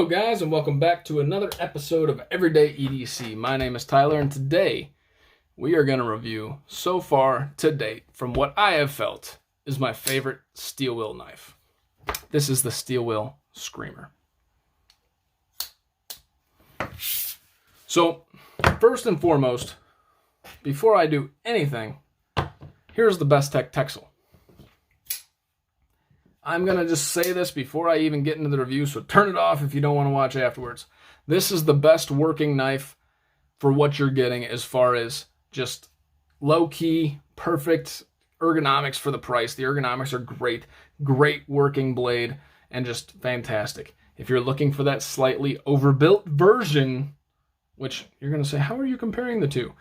Hello guys, and welcome back to another episode of Everyday EDC. My name is Tyler, and today we are going to review, so far to date, from what I have felt, is my favorite steel wheel knife. This is the Steel Wheel Screamer. So, first and foremost, before I do anything, here's the Bestech Texel. I'm going to just say this before I even get into the review, so turn it off if you don't want to watch afterwards. This is the best working knife for what you're getting as far as just low-key, perfect ergonomics for the price. The ergonomics are great, great working blade, and just fantastic. If you're looking for that slightly overbuilt version, which you're going to say, how are you comparing the two?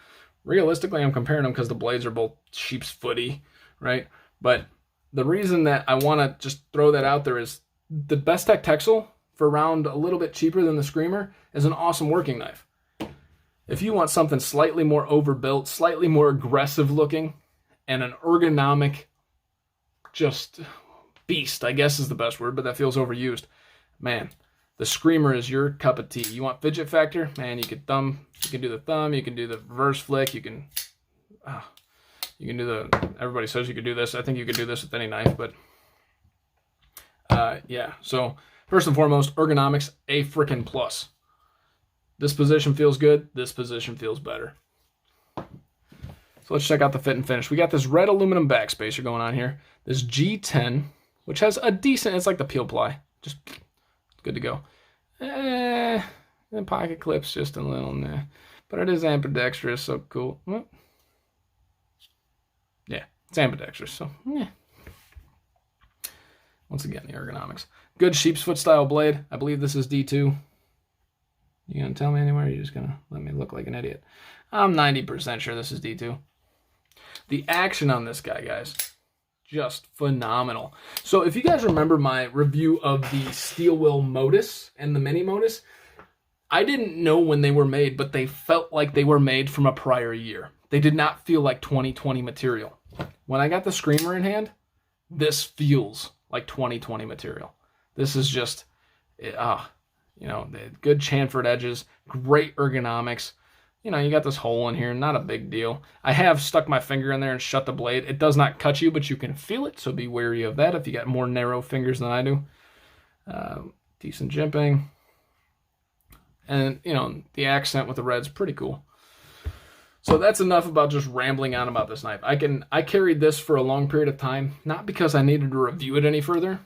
Realistically, I'm comparing them because the blades are both sheep's footy, right? But the reason that I want to just throw that out there is the Bestech Texel, for around a little bit cheaper than the Screamer, is an awesome working knife. If you want something slightly more overbuilt, slightly more aggressive looking, and an ergonomic just beast, I guess is the best word, but that feels overused. Man, the Screamer is your cup of tea. You want fidget factor? Man, you can do the thumb, you can do the reverse flick, you can do the, everybody says you could do this. I think you could do this with any knife, but yeah. So first and foremost, ergonomics, a frickin' plus. This position feels good. This position feels better. So let's check out the fit and finish. We got this red aluminum backspacer going on here. This G10, which has a decent, it's like the peel ply. Just good to go. The pocket clips just a little, nah. But it is ambidextrous, so cool. Yeah, it's ambidextrous, so yeah. Once again, the ergonomics. Good sheep's foot style blade. I believe this is D2. You gonna tell me anywhere? Or are you just gonna let me look like an idiot? I'm 90% sure this is D2. The action on this guy, guys, just phenomenal. So if you guys remember my review of the Steel Wheel Modus and the Mini Modus, I didn't know when they were made, but they felt like they were made from a prior year. They did not feel like 2020 material. When I got the Screamer in hand, this feels like 2020 material. This is just, good chamfered edges, great ergonomics. You know, you got this hole in here, not a big deal. I have stuck my finger in there and shut the blade. It does not cut you, but you can feel it, so be wary of that if you got more narrow fingers than I do. Decent jimping. And, the accent with the red's pretty cool. So that's enough about just rambling on about this knife. I carried this for a long period of time, not because I needed to review it any further,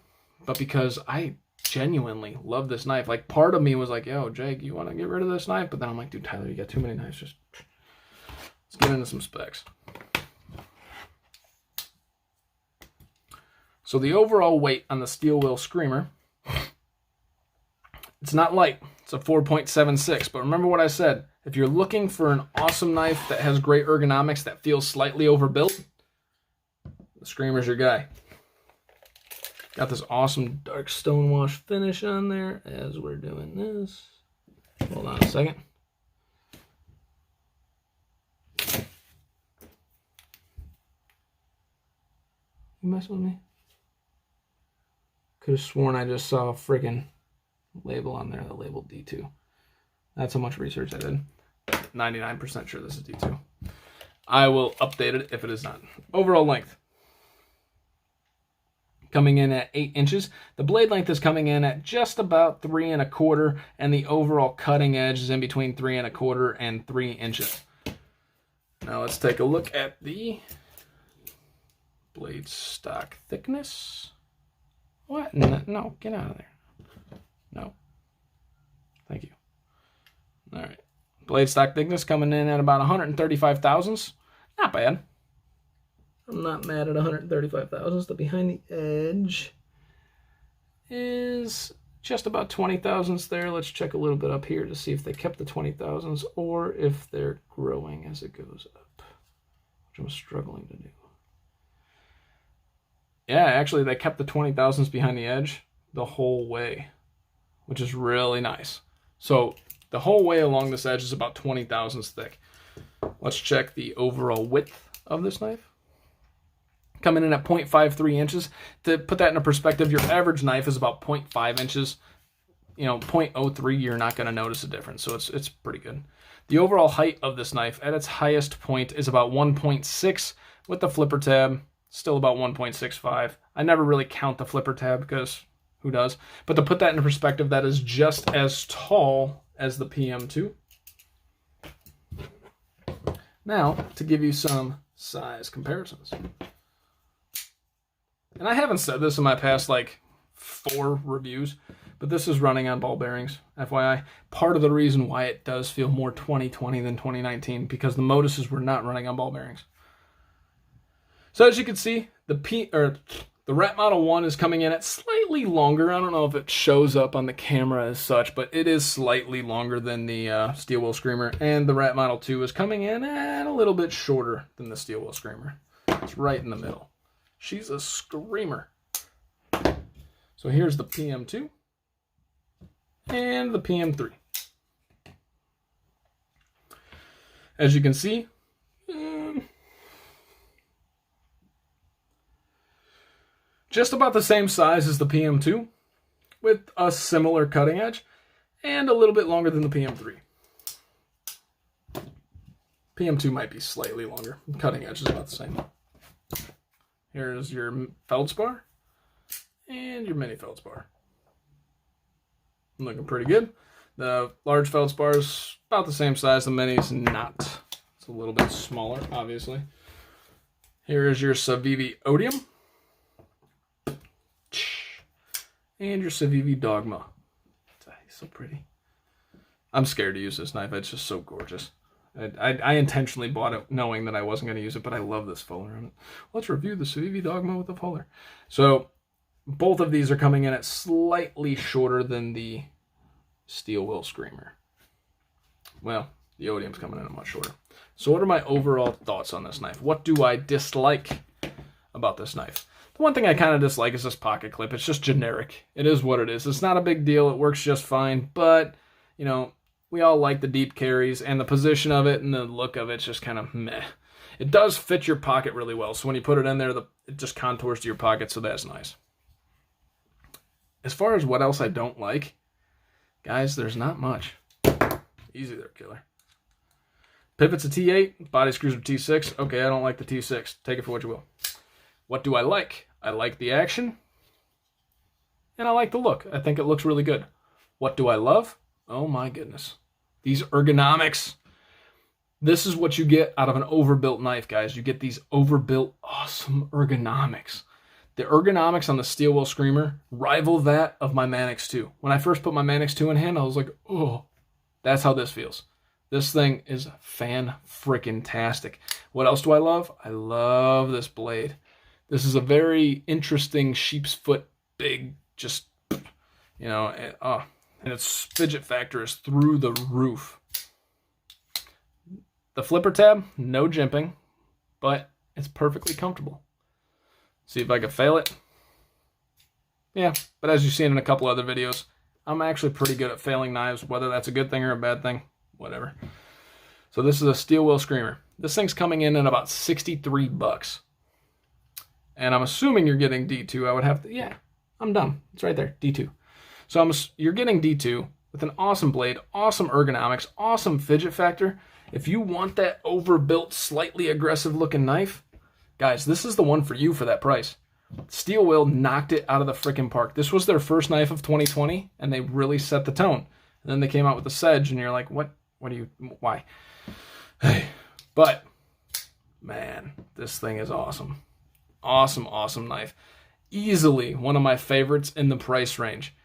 but because I genuinely love this knife. Like, part of me was like, yo, Jake, you want to get rid of this knife? But then I'm like, dude, Tyler, you got too many knives. Just let's get into some specs. So the overall weight on the Steel Wheel Screamer, it's not light. It's a 4.76, but remember what I said. If you're looking for an awesome knife that has great ergonomics that feels slightly overbuilt, the Screamer's your guy. Got this awesome dark stonewash finish on there as we're doing this. Hold on a second. You messing with me? Could have sworn I just saw a freaking label on there that labeled D2. That's how much research I did. 99% sure this is D2. I will update it if it is not. Overall length, coming in at 8 inches. The blade length is coming in at just about 3 1/4, and the overall cutting edge is in between 3 1/4 and 3 inches. Now let's take a look at the blade stock thickness. What? No, get out of there. No. Thank you. All right. Blade stock thickness coming in at about 135 thousandths. Not bad. I'm not mad at 135 thousandths. The behind the edge is just about 20 thousandths there. Let's check a little bit up here to see if they kept the 20 thousandths or if they're growing as it goes up, which I'm struggling to do. Yeah, actually, they kept the 20 thousandths behind the edge the whole way, which is really nice. So the whole way along this edge is about 20 thousandths thick. Let's check the overall width of this knife. Coming in at 0.53 inches. To put that into perspective, your average knife is about 0.5 inches. .03, you're not going to notice a difference. So it's pretty good. The overall height of this knife at its highest point is about 1.6 with the flipper tab, still about 1.65. I never really count the flipper tab because who does? But to put that into perspective, that is just as tall as the PM2. Now, to give you some size comparisons. And I haven't said this in my past, 4 reviews, but this is running on ball bearings, FYI. Part of the reason why it does feel more 2020 than 2019, because the Motuses were not running on ball bearings. So as you can see, the Rat Model 1 is coming in at slightly longer. I don't know if it shows up on the camera as such, but it is slightly longer than the Steel Wheel Screamer. And the Rat Model 2 is coming in at a little bit shorter than the Steel Wheel Screamer. It's right in the middle. She's a screamer. So here's the PM2 and the PM3. As you can see, just about the same size as the PM2 with a similar cutting edge and a little bit longer than the PM3. PM2 might be slightly longer. Cutting edge is about the same. Here's your feldspar and your mini feldspar. Looking pretty good. The large feldspar is about the same size. The mini's not. It's a little bit smaller, obviously. Here is your Civivi Odium. And your Civivi Dogma. It's so pretty. I'm scared to use this knife. It's just so gorgeous. I intentionally bought it knowing that I wasn't going to use it, but I love this fuller on it. Let's review the Civivi Dogma with the fuller. So both of these are coming in at slightly shorter than the Steel Wheel Screamer. Well, the Odium's coming in at much shorter. So what are my overall thoughts on this knife? What do I dislike about this knife? The one thing I kind of dislike is this pocket clip. It's just generic. It is what it is. It's not a big deal. It works just fine, but, we all like the deep carries, and the position of it and the look of it's just kind of meh. It does fit your pocket really well, so when you put it in there, it just contours to your pocket, so that's nice. As far as what else I don't like, guys, there's not much. Easy there, killer. Pivot's a T8, body screws are T6. Okay, I don't like the T6. Take it for what you will. What do I like? I like the action, and I like the look. I think it looks really good. What do I love? Oh my goodness. These ergonomics. This is what you get out of an overbuilt knife, guys. You get these overbuilt, awesome ergonomics. The ergonomics on the Steel Wheel Screamer rival that of my Manix 2. When I first put my Manix 2 in hand, I was like, oh, that's how this feels. This thing is fan-frickin-tastic. What else do I love? I love this blade. This is a very interesting sheep's foot, big, just, and its fidget factor is through the roof. The flipper tab, no jimping, but it's perfectly comfortable. See if I can fail it. Yeah, but as you've seen in a couple other videos, I'm actually pretty good at failing knives, whether that's a good thing or a bad thing, whatever. So this is a Steel Wheel Screamer. This thing's coming in at about 63 bucks. And I'm assuming you're getting D2. I would have to, yeah, I'm done. It's right there, D2. So you're getting D2 with an awesome blade, awesome ergonomics, awesome fidget factor. If you want that overbuilt, slightly aggressive looking knife, guys, this is the one for you for that price. Steel Wheel knocked it out of the frickin' park. This was their first knife of 2020, and they really set the tone. And then they came out with the Sedge, and you're like, why? Hey, but, man, this thing is awesome. Awesome, awesome knife. Easily one of my favorites in the price range.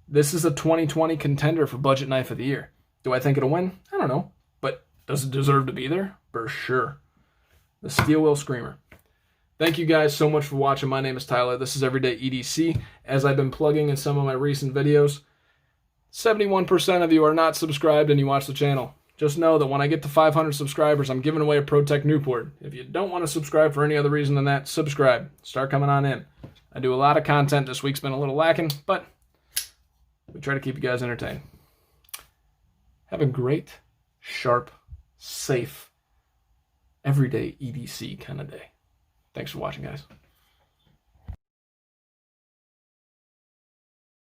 This is a 2020 contender for Budget Knife of the Year. Do I think it'll win? I don't know. But does it deserve to be there? For sure. The Steel Wheel Screamer. Thank you guys so much for watching. My name is Tyler. This is Everyday EDC. As I've been plugging in some of my recent videos, 71% of you are not subscribed and you watch the channel. Just know that when I get to 500 subscribers, I'm giving away a ProTech Newport. If you don't want to subscribe for any other reason than that, subscribe. Start coming on in. I do a lot of content. This week's been a little lacking, but we try to keep you guys entertained. Have a great, sharp, safe, everyday EDC kind of day. Thanks for watching, guys.